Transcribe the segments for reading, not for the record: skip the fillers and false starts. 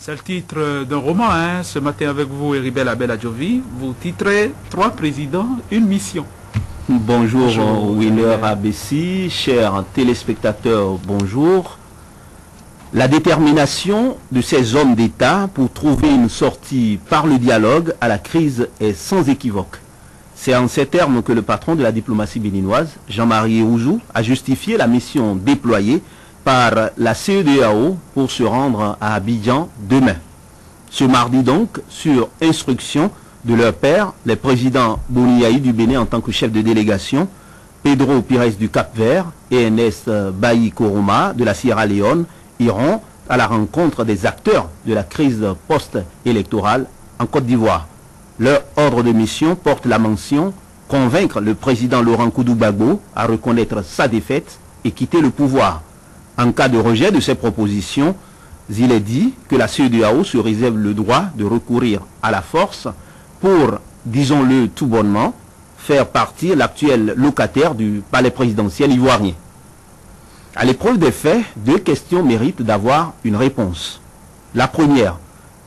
C'est le titre d'un roman, hein. Ce matin avec vous, Heribert Labelle Adjovi, vous titrez « 3 présidents, une mission ». Bonjour, Winner Abessi, chers téléspectateurs, bonjour. La détermination de ces hommes d'État pour trouver une sortie par le dialogue à la crise est sans équivoque. C'est en ces termes que le patron de la diplomatie béninoise, Jean-Marie Ouzou, a justifié la mission déployée par la CEDEAO pour se rendre à Abidjan demain. Ce mardi donc, sur instruction de leur père, les présidents Boni Yayi du Bénin en tant que chef de délégation, Pedro Pires du Cap-Vert et Ernest Bailly Koroma de la Sierra Leone iront à la rencontre des acteurs de la crise post-électorale en Côte d'Ivoire. Leur ordre de mission porte la mention « Convaincre le président Laurent Koudou-Gbagbo à reconnaître sa défaite et quitter le pouvoir ». En cas de rejet de ces propositions, il est dit que la CEDEAO se réserve le droit de recourir à la force pour, disons-le tout bonnement, faire partir l'actuel locataire du palais présidentiel ivoirien. À l'épreuve des faits, 2 questions méritent d'avoir une réponse. La première,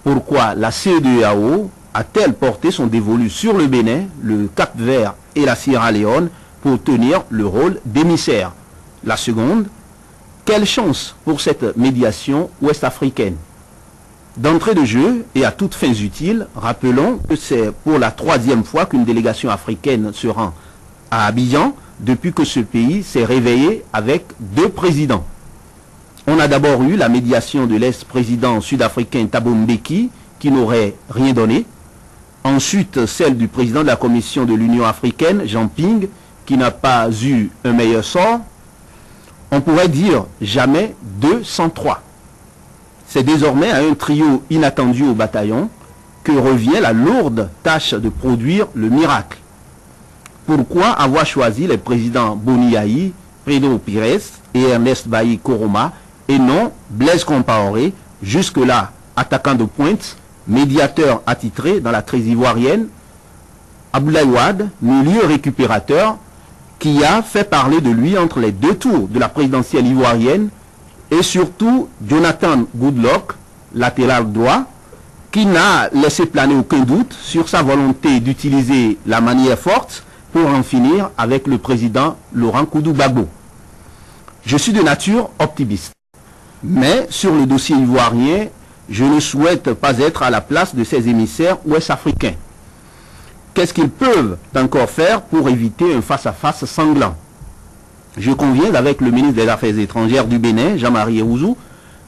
pourquoi la CEDEAO a-t-elle porté son dévolu sur le Bénin, le Cap-Vert et la Sierra Leone pour tenir le rôle d'émissaire? La seconde, quelle chance pour cette médiation ouest-africaine? D'entrée de jeu et à toutes fins utiles, rappelons que c'est pour la 3e fois qu'une délégation africaine se rend à Abidjan depuis que ce pays s'est réveillé avec 2 présidents. On a d'abord eu la médiation de l'ex-président sud-africain Thabo Mbeki qui n'aurait rien donné. Ensuite, celle du président de la Commission de l'Union africaine, Jean Ping, qui n'a pas eu un meilleur sort. On pourrait dire jamais 2 sans 3. C'est désormais à un trio inattendu au bataillon que revient la lourde tâche de produire le miracle. Pourquoi avoir choisi les présidents Boni Yayi, Pedro Pires et Ernest Bailly Koroma et non Blaise Compaoré, jusque-là attaquant de pointe, médiateur attitré dans la crise ivoirienne, Abdoulaye Wade, milieu récupérateur, qui a fait parler de lui entre les 2 tours de la présidentielle ivoirienne, et surtout Jonathan Goodluck, latéral droit, qui n'a laissé planer aucun doute sur sa volonté d'utiliser la manière forte pour en finir avec le président Laurent Koudou-Gbagbo. Je suis de nature optimiste, mais sur le dossier ivoirien, je ne souhaite pas être à la place de ces émissaires ouest-africains. Qu'est-ce qu'ils peuvent encore faire pour éviter un face-à-face sanglant? Je conviens avec le ministre des Affaires étrangères du Bénin, Jean-Marie Ouzou,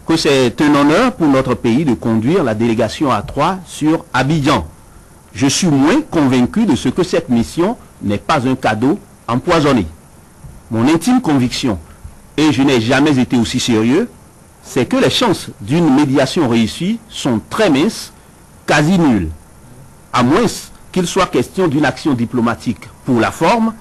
que c'est un honneur pour notre pays de conduire la délégation A3 sur Abidjan. Je suis moins convaincu de ce que cette mission n'est pas un cadeau empoisonné. Mon intime conviction, et je n'ai jamais été aussi sérieux, c'est que les chances d'une médiation réussie sont très minces, quasi nulles. À moins qu'il soit question d'une action diplomatique pour la forme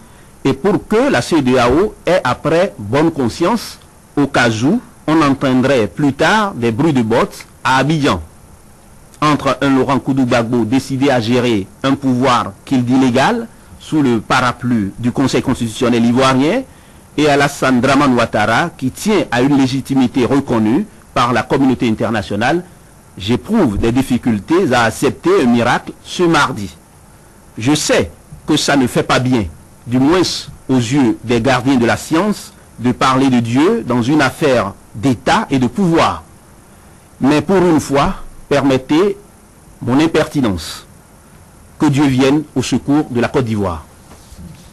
et pour que la CEDEAO ait après bonne conscience, au cas où on entendrait plus tard des bruits de bottes à Abidjan. Entre un Laurent Koudou-Gbagbo décidé à gérer un pouvoir qu'il dit légal sous le parapluie du Conseil constitutionnel ivoirien et Alassane Dramane Ouattara qui tient à une légitimité reconnue par la communauté internationale, j'éprouve des difficultés à accepter un miracle ce mardi. Je sais que ça ne fait pas bien, du moins aux yeux des gardiens de la science, de parler de Dieu dans une affaire d'État et de pouvoir. Mais pour une fois, permettez mon impertinence. Que Dieu vienne au secours de la Côte d'Ivoire.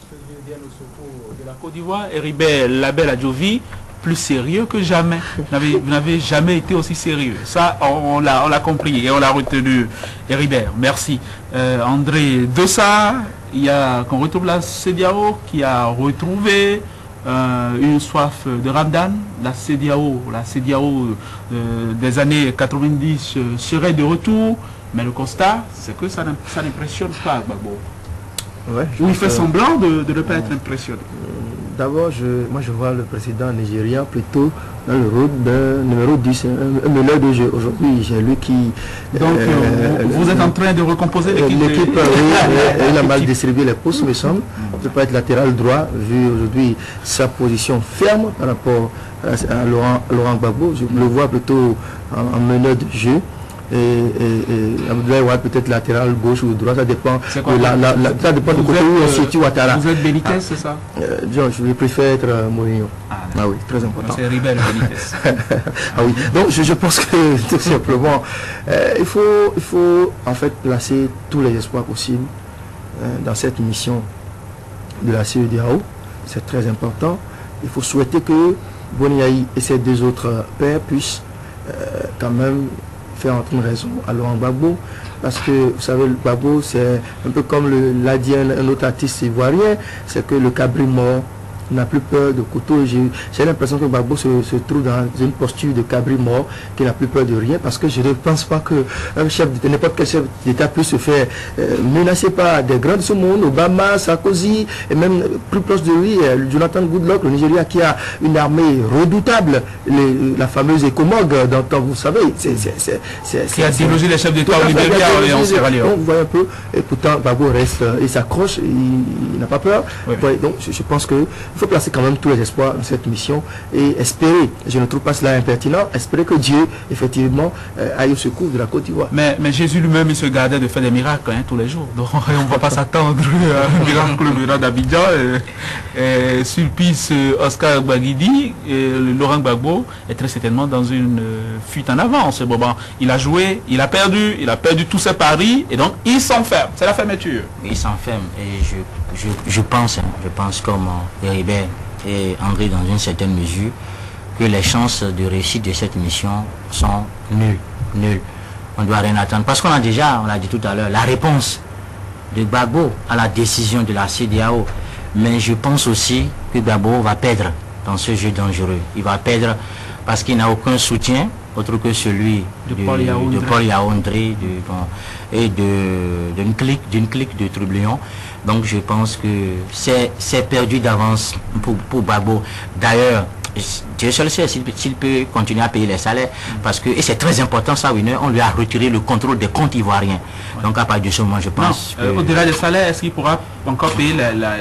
Que Dieu vienne au secours de la Côte d'Ivoire. Heribert Labelle Adjovi, plus sérieux que jamais. Vous n'avez jamais été aussi sérieux. Ça, on l'a compris et on l'a retenu. Heribert, merci. André Dossa, il y a qu'on retrouve la CEDEAO qui a retrouvé une soif de Ramadan. La CEDEAO des années 90 serait de retour, mais le constat, c'est que ça n'impressionne pas Gbagbo. Ouais, il fait semblant de ne pas être impressionné. D'abord, moi je vois le président nigérien plutôt dans le rôle d'un numéro 10, un meneur de jeu. Aujourd'hui, j'ai lu qui... Donc, vous êtes en train de recomposer l'équipe. L'équipe, il a mal distribué les postes, me semble. Il ne peut pas être latéral droit, vu aujourd'hui sa position ferme par rapport à Laurent Gbagbo. Je le vois plutôt en meneur de jeu. et Abdoulaye Wade peut-être latéral gauche ou droit, ça dépend. Ça dépend du côté où on se situe Ouattara. Vous êtes Benitez, c'est ça? Je préfère être Mourinho. Ah oui, très important. C'est Ribel Benitez. Ah oui, donc je pense que tout simplement, il faut en fait placer tous les espoirs possibles dans cette mission de la CEDEAO. C'est très important. Il faut souhaiter que Boni Yayi et ses deux autres pères puissent quand même faire entrer une raison à Laurent Gbagbo, parce que vous savez, le Gbagbo c'est un peu comme l'a dit un autre artiste ivoirien, c'est que le cabri mort n'a plus peur de couteau. J'ai l'impression que Gbagbo se trouve dans une posture de cabri mort, qui n'a plus peur de rien, parce que je ne pense pas que n'importe quel chef d'État puisse se faire menacer par des grands de ce monde, Obama, Sarkozy, et même plus proche de lui, Jonathan Goodluck, le Nigeria, qui a une armée redoutable, la fameuse Ecomog, dont vous savez, qui a délogé les chefs d'État au Libéria et en Sierra Leone. Vous voyez un peu, et pourtant Gbagbo reste, il s'accroche, il n'a pas peur. Oui. Donc je pense que il faut placer quand même tous les espoirs dans cette mission et espérer, je ne trouve pas cela impertinent, espérer que Dieu, effectivement, aille au secours de la Côte d'Ivoire. Mais Jésus lui-même, il se gardait de faire des miracles tous les jours. Donc on ne va pas s'attendre à un miracle venant d'Abidjan. Sulpice Oscar Baguidi, Laurent Gbagbo est très certainement dans une fuite en avant en ce moment. Il a joué, il a perdu tous ses paris et donc il s'enferme. C'est la fermeture. Il s'enferme et je pense comme Ribel et André dans une certaine mesure que les chances de réussite de cette mission sont nulles. On ne doit rien attendre parce qu'on a déjà, on l'a dit tout à l'heure, la réponse de Gbagbo à la décision de la CEDEAO. Mais je pense aussi que Gbagbo va perdre dans ce jeu dangereux. Il va perdre parce qu'il n'a aucun soutien autre que celui de Paul Yaoundé et d'une clique de trublions. Donc je pense que c'est perdu d'avance pour Gbagbo. D'ailleurs, Dieu seul sait s'il peut continuer à payer les salaires, parce que, et c'est très important ça, Winner, on lui a retiré le contrôle des comptes ivoiriens. Ouais. Donc à partir de ce moment, je pense au-delà des salaires, est-ce qu'il pourra encore payer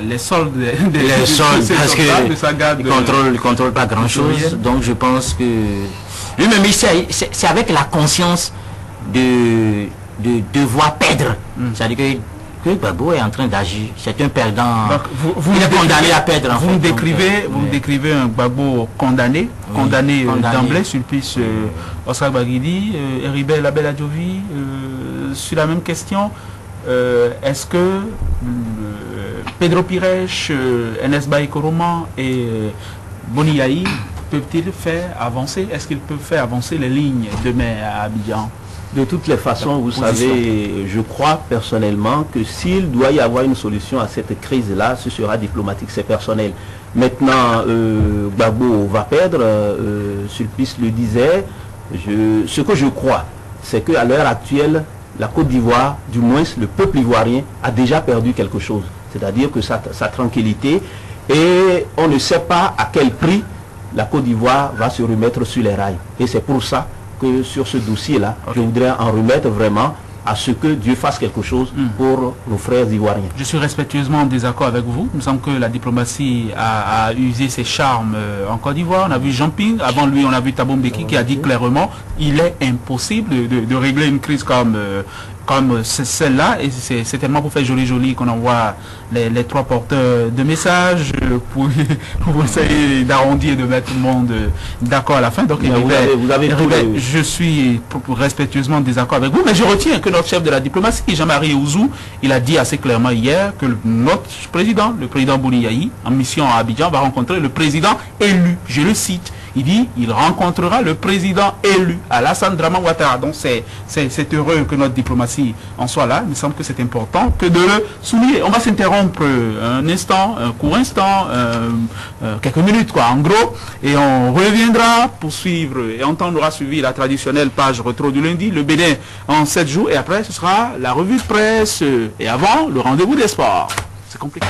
les soldes les soldes, parce qu'il ne contrôle pas grand-chose. Donc je pense que lui-même, c'est avec la conscience de devoir perdre. C'est-à-dire que Gbagbo est en train d'agir, c'est un perdant. Donc, il est condamné à perdre. Vous me décrivez un Gbagbo condamné d'emblée, Sulpice Oscar Baguidi, Ribel Abel Adjovi, sur la même question. Est-ce que Pedro Pires, Enes Baïkoroman et Boni Yayi peuvent-ils faire avancer, est-ce qu'ils peuvent faire avancer les lignes demain à Abidjan? De toutes les façons, vous savez, je crois personnellement que s'il doit y avoir une solution à cette crise-là, ce sera diplomatique, c'est personnel. Maintenant, Gbagbo va perdre, Sulpice le disait, ce que je crois, c'est qu'à l'heure actuelle, la Côte d'Ivoire, du moins le peuple ivoirien, a déjà perdu quelque chose. C'est-à-dire que sa tranquillité, et on ne sait pas à quel prix la Côte d'Ivoire va se remettre sur les rails. Et c'est pour ça que sur ce dossier-là, je voudrais en remettre vraiment à ce que Dieu fasse quelque chose pour nos frères ivoiriens. Je suis respectueusement en désaccord avec vous. Il me semble que la diplomatie a usé ses charmes en Côte d'Ivoire. On a vu Jean Ping, avant lui on a vu Thabo Mbeki qui a dit clairement il est impossible de régler une crise comme celle-là, et c'est tellement pour faire joli qu'on envoie les trois porteurs de messages pour essayer d'arrondir et de mettre tout le monde d'accord à la fin. Donc je suis respectueusement en désaccord avec vous, mais je retiens que notre chef de la diplomatie, Jean-Marie Ouzou, il a dit assez clairement hier que notre président, le président Boni Yayi, en mission à Abidjan, va rencontrer le président élu. Je le cite. Il dit il rencontrera le président élu, Alassane Draman Ouattara. Donc c'est heureux que notre diplomatie en soit là. Il me semble que c'est important que de le souligner. On va s'interrompre un instant, un court instant, quelques minutes en gros, et on reviendra pour suivre, et on aura suivi la traditionnelle page rétro du lundi, le Bénin en 7 jours, et après ce sera la revue de presse, et avant le rendez-vous des sports. C'est compliqué.